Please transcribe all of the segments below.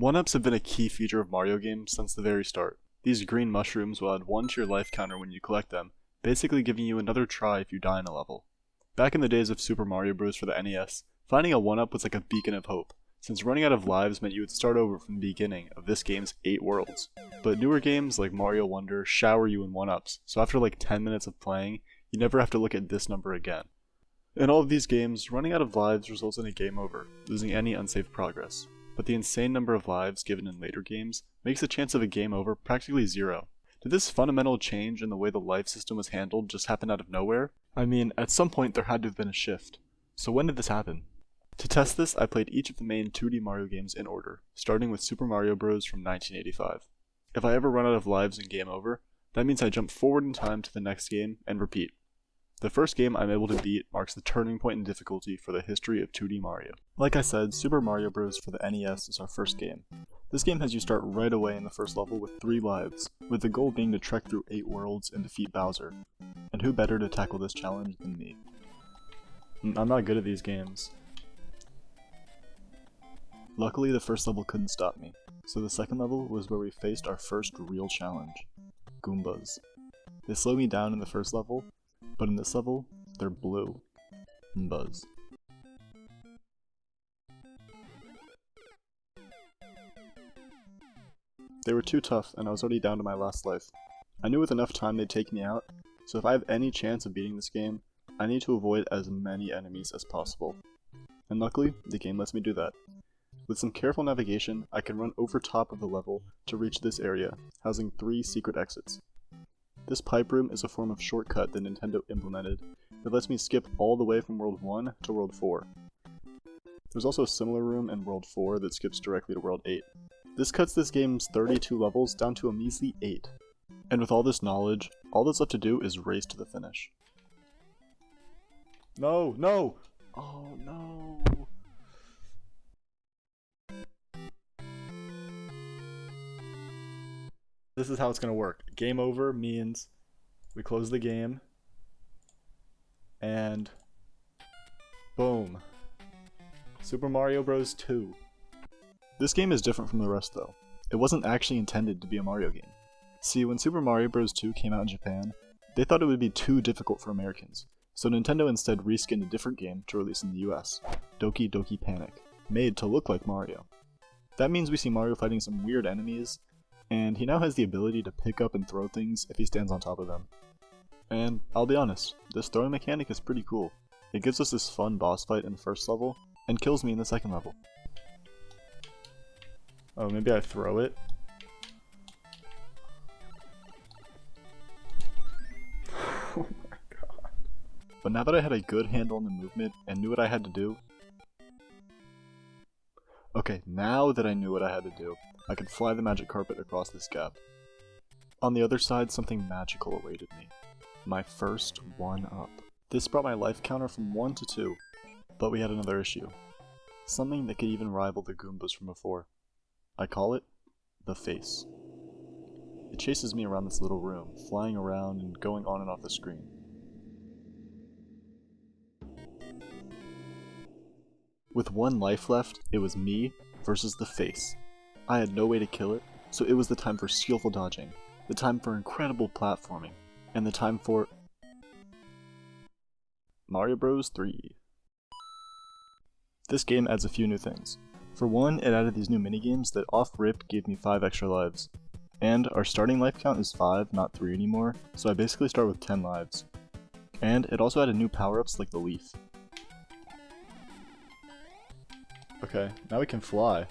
1-ups have been a key feature of Mario games since the very start. These green mushrooms will add 1 to your life counter when you collect them, basically giving you another try if you die in a level. Back in the days of Super Mario Bros. For the NES, finding a 1-up was like a beacon of hope, since running out of lives meant you would start over from the beginning of this game's 8 worlds. But newer games like Mario Wonder shower you in 1-ups, so after like 10 minutes of playing, you never have to look at this number again. In all of these games, running out of lives results in a game over, losing any unsaved progress. But the insane number of lives given in later games makes the chance of a game over practically zero. Did this fundamental change in the way the life system was handled just happen out of nowhere? I mean, at some point there had to have been a shift. So when did this happen? To test this, I played each of the main 2D Mario games in order, starting with Super Mario Bros. From 1985. If I ever run out of lives and game over, that means I jump forward in time to the next game and repeat. The first game I'm able to beat marks the turning point in difficulty for the history of 2D Mario. Like I said, Super Mario Bros. For the NES is our first game. This game has you start right away in the first level with 3 lives, with the goal being to trek through 8 worlds and defeat Bowser. And who better to tackle this challenge than me? I'm not good at these games. Luckily, the first level couldn't stop me, so the second level was where we faced our first real challenge, Goombas. They slowed me down in the first level, but in this level, they're blue. Buzz. They were too tough, and I was already down to my last life. I knew with enough time they'd take me out, so if I have any chance of beating this game, I need to avoid as many enemies as possible. And luckily, the game lets me do that. With some careful navigation, I can run over top of the level to reach this area, housing 3 secret exits. This pipe room is a form of shortcut that Nintendo implemented that lets me skip all the way from World 1 to World 4. There's also a similar room in World 4 that skips directly to World 8. This cuts this game's 32 levels down to a measly 8. And with all this knowledge, all that's left to do is race to the finish. No! No! Oh no! This is how it's gonna work. Game over means we close the game and boom. Super Mario Bros. 2. This game is different from the rest though. It wasn't actually intended to be a Mario game. See, when Super Mario Bros. 2 came out in Japan, they thought it would be too difficult for Americans, so Nintendo instead reskinned a different game to release in the US, Doki Doki Panic, made to look like Mario. That means we see Mario fighting some weird enemies, and he now has the ability to pick up and throw things if he stands on top of them. And I'll be honest, this throwing mechanic is pretty cool. It gives us this fun boss fight in the first level, and kills me in the second level. Oh, maybe I throw it? Oh my god. But now that I had a good handle on the movement and knew what I had to do... Okay, now that I knew what I had to do, I could fly the magic carpet across this gap. On the other side, something magical awaited me. My first 1-up. This brought my life counter from 1 to 2, but we had another issue. Something that could even rival the Goombas from before. I call it the Face. It chases me around this little room, flying around and going on and off the screen. With 1 life left, it was me versus the Face. I had no way to kill it, so it was the time for skillful dodging, the time for incredible platforming, and the time for Mario Bros. 3. This game adds a few new things. For one, it added these new minigames that off-rip gave me 5 extra lives. And our starting life count is 5, not 3 anymore, so I basically start with 10 lives. And it also added new power-ups like the leaf. Okay, now we can fly.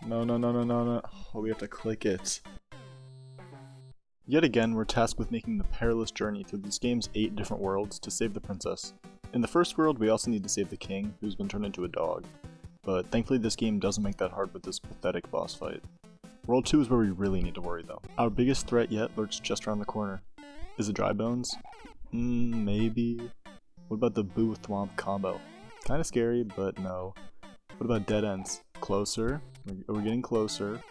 No, no, no, no, no, no. Oh, we have to click it. Yet again, we're tasked with making the perilous journey through this game's 8 different worlds to save the princess. In the first world, we also need to save the king, who's been turned into a dog. But thankfully this game doesn't make that hard with this pathetic boss fight. World 2 is where we really need to worry though. Our biggest threat yet lurks just around the corner. Is it Dry Bones? Maybe. What about the Boo Thwomp combo? Kinda scary, but no. What about Dead Ends? Closer. We're getting closer.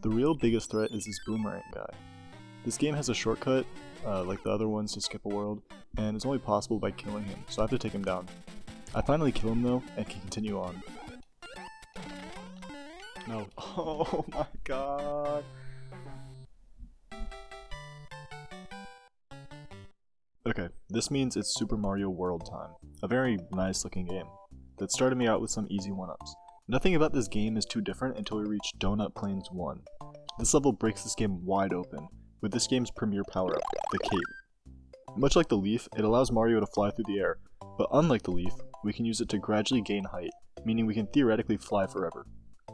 The real biggest threat is this Boomerang guy. This game has a shortcut, like the other ones, to skip a world, and it's only possible by killing him, so I have to take him down. I finally kill him though, and can continue on. No. Oh my god. Okay, this means it's Super Mario World time. A very nice looking game that started me out with some easy 1-ups. Nothing about this game is too different until we reach Donut Plains 1. This level breaks this game wide open, with this game's premier power-up, the Cape. Much like the Leaf, it allows Mario to fly through the air, but unlike the Leaf, we can use it to gradually gain height, meaning we can theoretically fly forever.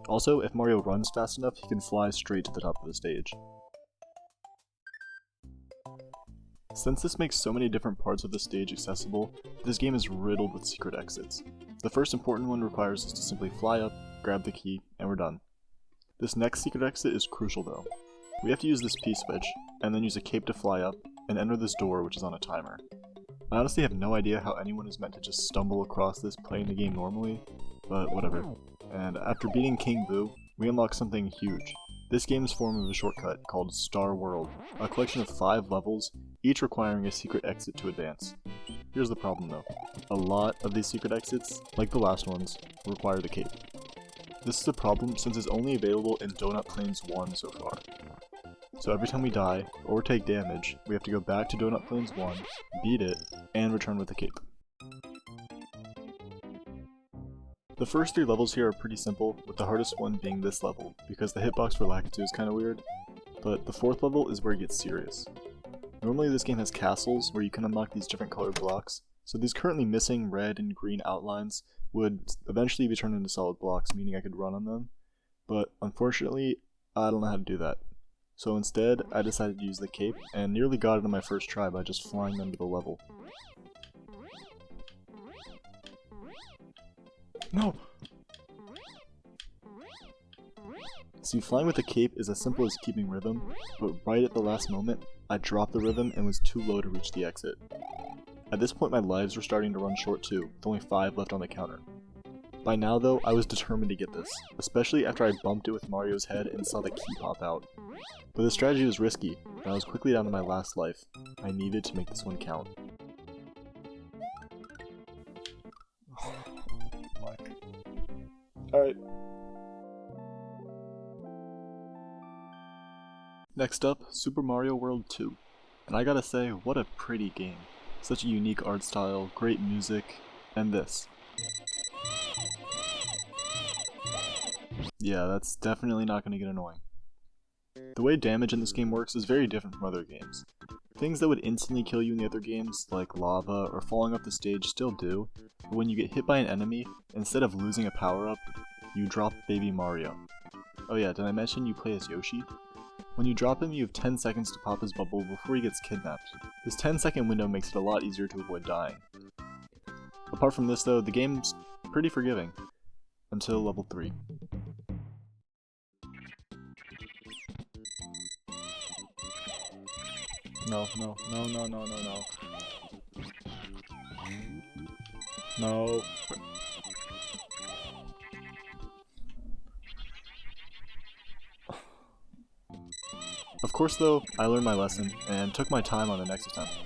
Also, if Mario runs fast enough, he can fly straight to the top of the stage. Since this makes so many different parts of the stage accessible, this game is riddled with secret exits. The first important one requires us to simply fly up, grab the key, and we're done. This next secret exit is crucial though. We have to use this P-switch, and then use a cape to fly up, and enter this door which is on a timer. I honestly have no idea how anyone is meant to just stumble across this playing the game normally, but whatever. And after beating King Boo, we unlock something huge. This game's form of a shortcut called Star World, a collection of 5 levels, each requiring a secret exit to advance. Here's the problem though. A lot of these secret exits, like the last ones, require the cape. This is a problem since it's only available in Donut Plains 1 so far. So every time we die, or take damage, we have to go back to Donut Plains 1, beat it, and return with the cape. The first 3 levels here are pretty simple, with the hardest one being this level, because the hitbox for Lakitu is kinda weird, but the 4th level is where it gets serious. Normally this game has castles where you can unlock these different colored blocks, so these currently missing red and green outlines would eventually be turned into solid blocks, meaning I could run on them, but unfortunately I don't know how to do that. So instead, I decided to use the cape, and nearly got it on my first try by just flying under the level. No! See, flying with the cape is as simple as keeping rhythm, but right at the last moment, I dropped the rhythm and was too low to reach the exit. At this point my lives were starting to run short too, with only 5 left on the counter. By now though, I was determined to get this, especially after I bumped it with Mario's head and saw the key pop out. But the strategy was risky, and I was quickly down to my last life. I needed to make this one count. Alright. Next up, Super Mario World 2. And I gotta say, what a pretty game. Such a unique art style, great music, and this. Yeah, that's definitely not gonna get annoying. The way damage in this game works is very different from other games. Things that would instantly kill you in the other games, like lava or falling off the stage, still do, but when you get hit by an enemy, instead of losing a power-up, you drop Baby Mario. Oh yeah, did I mention you play as Yoshi? When you drop him, you have 10 seconds to pop his bubble before he gets kidnapped. This 10-second window makes it a lot easier to avoid dying. Apart from this though, the game's pretty forgiving. Until level 3. No. No. Of course though, I learned my lesson, and took my time on the next attempt.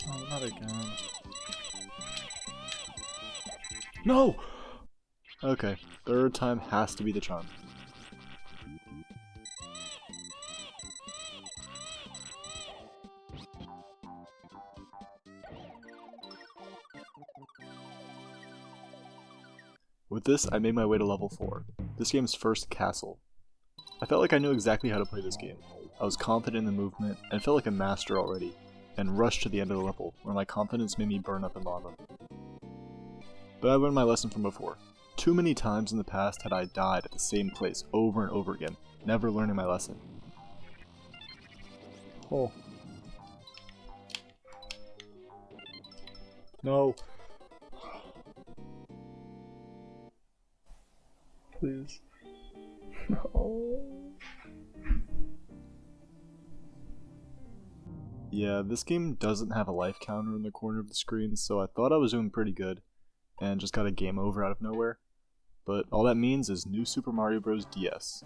Oh, not again. No! Okay, third time has to be the charm. With this, I made my way to level 4, this game's first castle. I felt like I knew exactly how to play this game. I was confident in the movement, and felt like a master already, and rushed to the end of the level, where my confidence made me burn up in lava. But I learned my lesson from before. Too many times in the past had I died at the same place over and over again, never learning my lesson. Oh. No. Please. No. Yeah, this game doesn't have a life counter in the corner of the screen, so I thought I was doing pretty good, and just got a game over out of nowhere. But all that means is New Super Mario Bros. DS.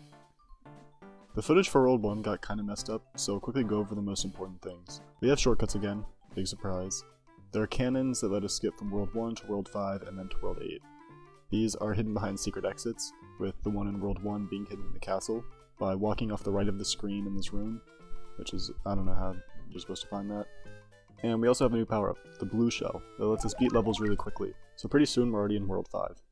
The footage for World 1 got kinda messed up, so I'll quickly go over the most important things. We have shortcuts again, big surprise. There are cannons that let us skip from World 1 to World 5 and then to World 8. These are hidden behind secret exits, with the one in World 1 being hidden in the castle, by walking off the right of the screen in this room, which is, I don't know how you're supposed to find that. And we also have a new power-up, the blue shell, that lets us beat levels really quickly, so pretty soon we're already in World 5.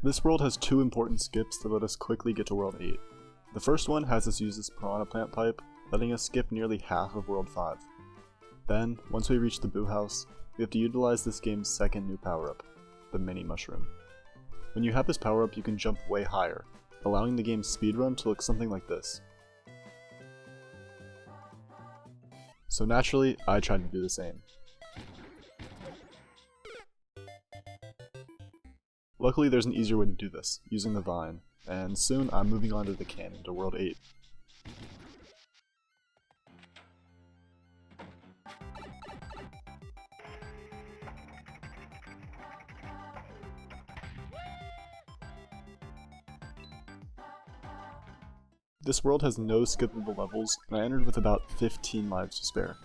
This world has two important skips that let us quickly get to World 8. The first one has us use this Piranha Plant pipe, letting us skip nearly half of World 5. Then, once we reach the Boo House, we have to utilize this game's second new power-up, the Mini Mushroom. When you have this power-up, you can jump way higher, allowing the game's speedrun to look something like this. So naturally, I tried to do the same. Luckily there's an easier way to do this, using the vine, and soon I'm moving on to the cannon to World 8. This world has no skippable levels, and I entered with about 15 lives to spare.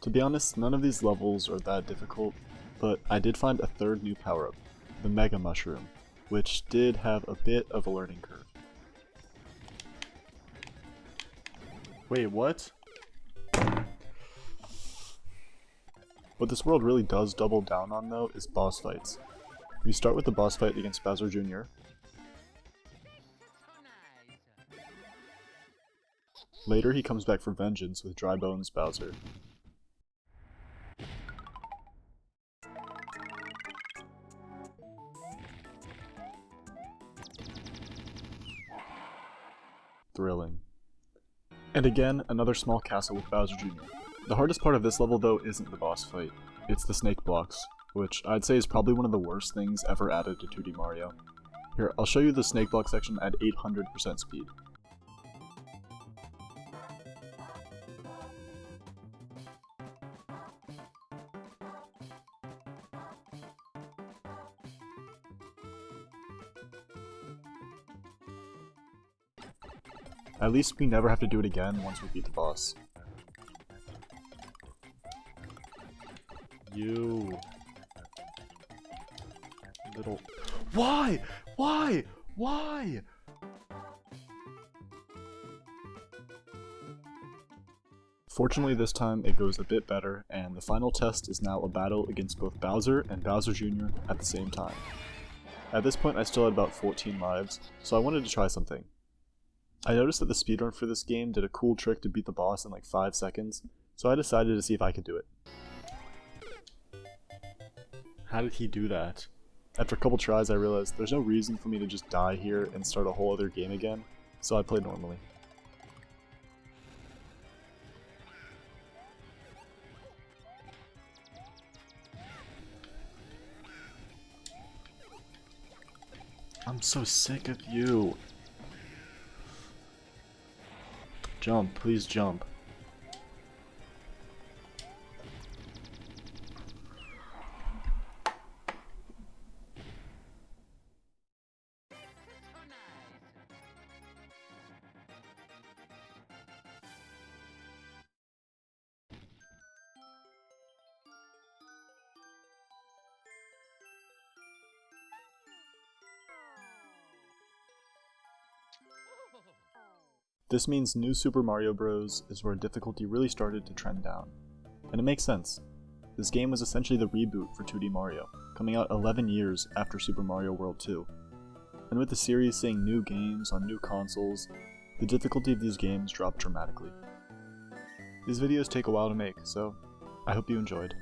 To be honest, none of these levels are that difficult, but I did find a third new power-up, the Mega Mushroom, which did have a bit of a learning curve. Wait, what? What this world really does double down on though is boss fights. We start with the boss fight against Bowser Jr. Later he comes back for vengeance with Dry Bones Bowser. Thrilling. And again, another small castle with Bowser Jr. The hardest part of this level though isn't the boss fight, it's the snake blocks, which I'd say is probably one of the worst things ever added to 2D Mario. Here, I'll show you the snake block section at 800% speed. At least we never have to do it again once we beat the boss. You little... Why? Why? Why? Fortunately this time it goes a bit better, and the final test is now a battle against both Bowser and Bowser Jr. at the same time. At this point I still had about 14 lives, so I wanted to try something. I noticed that the speedrun for this game did a cool trick to beat the boss in like 5 seconds, so I decided to see if I could do it. How did he do that? After a couple tries I realized there's no reason for me to just die here and start a whole other game again, so I played normally. I'm so sick of you. Jump, please jump. This means New Super Mario Bros. Is where difficulty really started to trend down. And it makes sense. This game was essentially the reboot for 2D Mario, coming out 11 years after Super Mario World 2. And with the series seeing new games on new consoles, the difficulty of these games dropped dramatically. These videos take a while to make, so I hope you enjoyed.